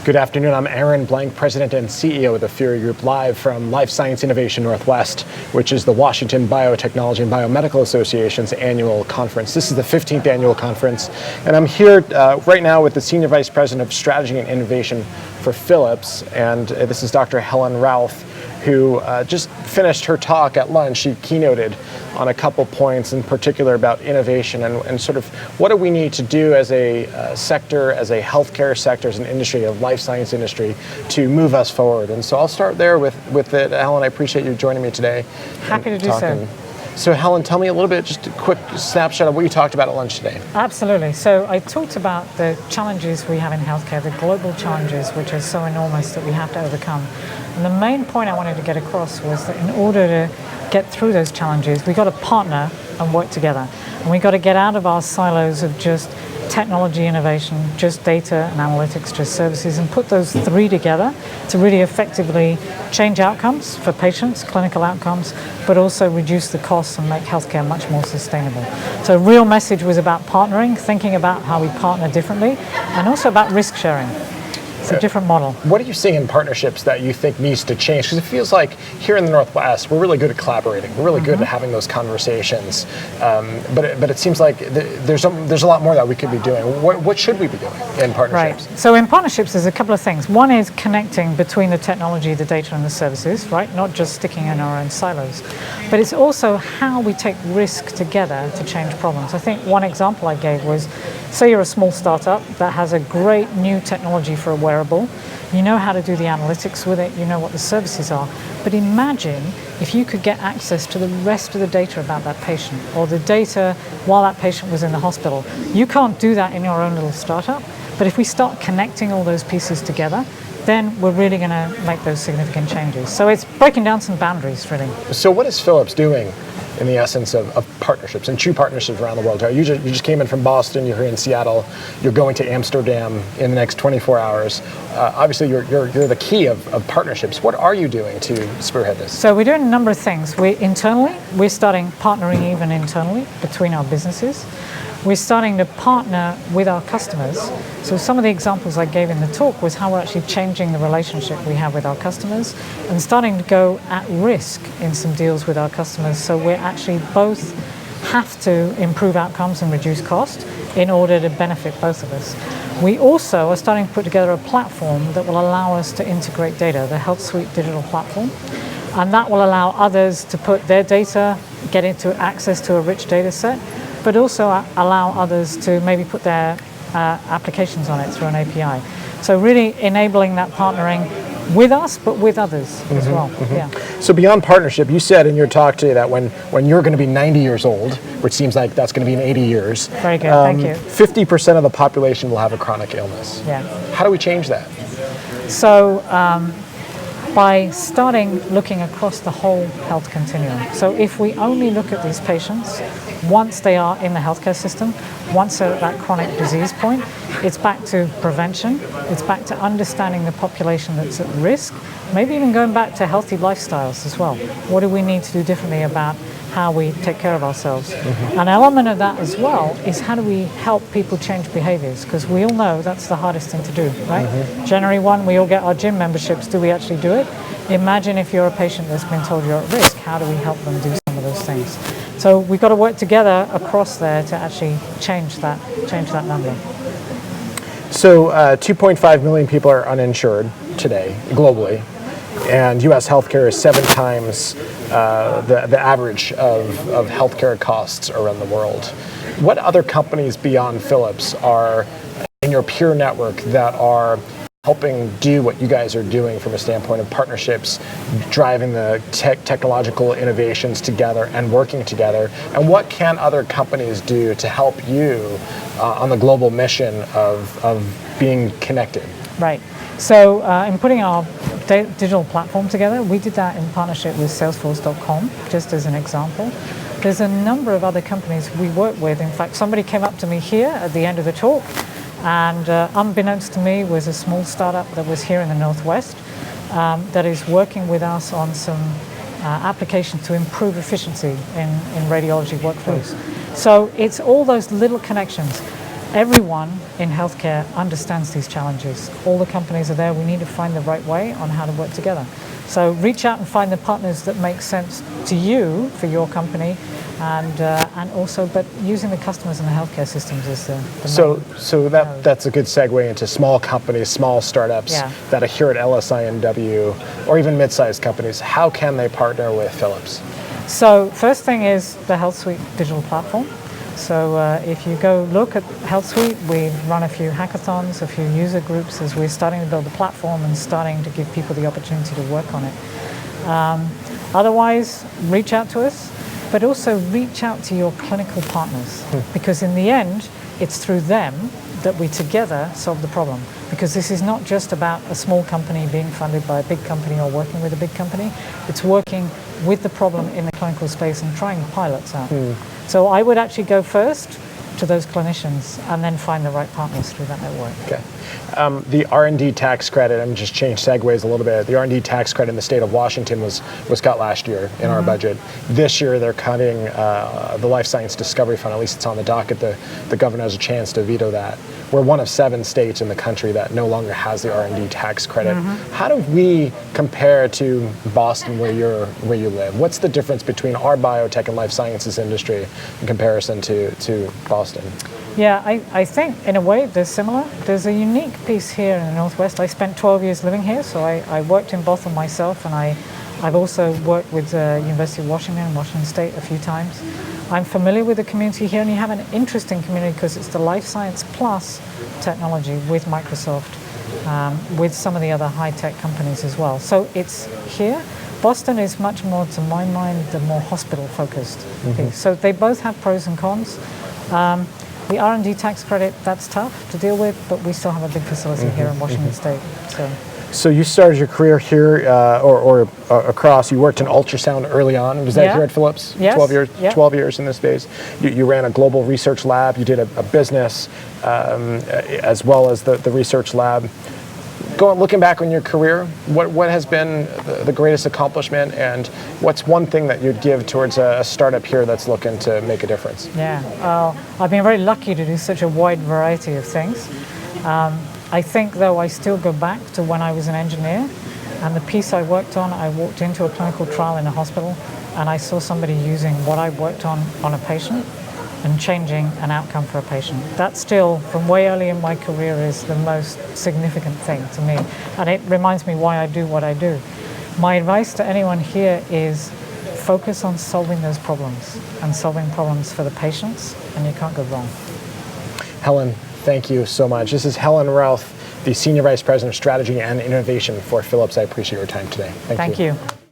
Good afternoon. I'm Aaron Blank, President and CEO of the Fearey Group, live from Life Science Innovation Northwest, which is the Washington Biotechnology and Biomedical Association's annual conference. This is the 15th annual conference, and I'm here right now with the Senior Vice President of Strategy and Innovation for Phillips, and this is Dr. Helen Routh, who just finished her talk at lunch. She keynoted on a couple points in particular about innovation and sort of what do we need to do as a sector, as a healthcare sector, as an industry, a life science industry, to move us forward. And so I'll start there with it. Helen, I appreciate you joining me today. Happy to do so. So Helen, tell me a little bit, just a quick snapshot of what you talked about at lunch today. Absolutely. So I talked about the challenges we have in healthcare, the global challenges which are so enormous that we have to overcome. And the main point I wanted to get across was that in order to get through those challenges, we've got to partner and work together. And we've got to get out of our silos of just technology innovation, just data and analytics, just services, and put those three together to really effectively change outcomes for patients, clinical outcomes, but also reduce the costs and make healthcare much more sustainable. So real message was about partnering, thinking about how we partner differently, and also about risk sharing. It's a different model. What are you seeing in partnerships that you think needs to change? Because it feels like here in the Northwest, we're really good at collaborating. We're really good at having those conversations. But it seems like there's a lot more that we could be doing. What should we be doing in partnerships? Right. So in partnerships, there's a couple of things. One is connecting between the technology, the data, and the services, right? Not just sticking in our own silos. But it's also how we take risk together to change problems. I think one example I gave was, say you're a small startup that has a great new technology for a wearable, you know how to do the analytics with it, you know what the services are, but imagine if you could get access to the rest of the data about that patient, or the data while that patient was in the hospital. You can't do that in your own little startup, but if we start connecting all those pieces together, then we're really going to make those significant changes. So it's breaking down some boundaries, really. So what is Phillips doing in the essence of partnerships and true partnerships around the world? You just came in from Boston, you're here in Seattle, you're going to Amsterdam in the next 24 hours. Obviously, you're the key of partnerships. What are you doing to spearhead this? So we're doing a number of things. We're starting partnering even internally between our businesses. We're starting to partner with our customers. So some of the examples I gave in the talk was how we're actually changing the relationship we have with our customers and starting to go at risk in some deals with our customers. So we're actually both have to improve outcomes and reduce cost in order to benefit both of us. We also are starting to put together a platform that will allow us to integrate data, the Health Suite digital platform. And that will allow others to put their data, get into access to a rich data set, but also allow others to maybe put their applications on it through an API. So really enabling that partnering with us, but with others as well. Yeah. So beyond partnership, you said in your talk today that when you're going to be 90 years old, which seems like that's going to be in 80 years. Very good, thank you. 50% of the population will have a chronic illness. Yeah. How do we change that? So by starting looking across the whole health continuum. So if we only look at these patients once they are in the healthcare system, once they're at that chronic disease point, it's back to prevention, it's back to understanding the population that's at risk, maybe even going back to healthy lifestyles as well. What do we need to do differently about how we take care of ourselves? An element of that as well is how do we help people change behaviors? Because we all know that's the hardest thing to do, right? January 1, we all get our gym memberships. Do we actually do it? Imagine if you're a patient that's been told you're at risk. How do we help them do some of those things? So we've got to work together across there to actually change that number. So 2.5 million people are uninsured today, globally. And U.S. healthcare is 7 times the average of healthcare costs around the world. What other companies beyond Phillips are in your peer network that are helping do what you guys are doing from a standpoint of partnerships, driving the technological innovations together and working together? And what can other companies do to help you on the global mission of being connected? Right. So in putting our digital platform together, we did that in partnership with Salesforce.com, just as an example. There's a number of other companies we work with. In fact, somebody came up to me here at the end of the talk, and unbeknownst to me was a small startup that was here in the Northwest that is working with us on some applications to improve efficiency in radiology workflows. So it's all those little connections. everyone in healthcare understands these challenges. All the companies are there. We need to find the right way on how to work together. So reach out and find the partners that make sense to you for your company, and also, but using the customers and the healthcare systems is the So that's a good segue into small companies, small startups that are here at LSI&W, or even mid-sized companies. How can they partner with Phillips? So first thing is the HealthSuite digital platform. So if you go look at HealthSuite, we've run a few hackathons, a few user groups as we're starting to build the platform and starting to give people the opportunity to work on it. Otherwise, reach out to us, but also reach out to your clinical partners, because in the end, it's through them that we together solve the problem. Because this is not just about a small company being funded by a big company or working with a big company. It's working with the problem in the clinical space and trying pilots out. So I would actually go first to those clinicians and then find the right partners through that network. Okay. The R&D tax credit, I'm just change segues a little bit. The R&D tax credit in the state of Washington was cut last year in our budget. This year they're cutting the Life Science Discovery Fund. At least it's on the docket. The governor has a chance to veto that. We're one of 7 states in the country that no longer has the R&D tax credit. How do we compare to Boston, where you live? What's the difference between our biotech and life sciences industry in comparison to Boston? Yeah, I think in a way they're similar. There's a unique piece here in the Northwest. I spent 12 years living here, so I worked in Boston myself, and I've also worked with University of Washington, Washington State a few times. I'm familiar with the community here, and you have an interesting community because it's the life science plus technology with Microsoft, with some of the other high-tech companies as well. So it's here. Boston is much more, to my mind, the more hospital-focused piece. So they both have pros and cons. The R&D tax credit, that's tough to deal with, but we still have a big facility here in Washington State. So you started your career here, or across. You worked in ultrasound early on. Was that here at Phillips? Yes. 12 years. 12 years in this space. You ran a global research lab. You did a business as well as the research lab. Looking back on your career, what has been the greatest accomplishment, and what's one thing that you'd give towards a startup here that's looking to make a difference? Yeah, I've been very lucky to do such a wide variety of things. I think, though, I still go back to when I was an engineer, and the piece I worked on, I walked into a clinical trial in a hospital, and I saw somebody using what I worked on a patient and changing an outcome for a patient. That still, from way early in my career, is the most significant thing to me, and it reminds me why I do what I do. My advice to anyone here is focus on solving those problems and solving problems for the patients, and you can't go wrong. Helen, thank you so much. This is Helen Routh, the Senior Vice President of Strategy and Innovation for Phillips. I appreciate your time today. Thank you.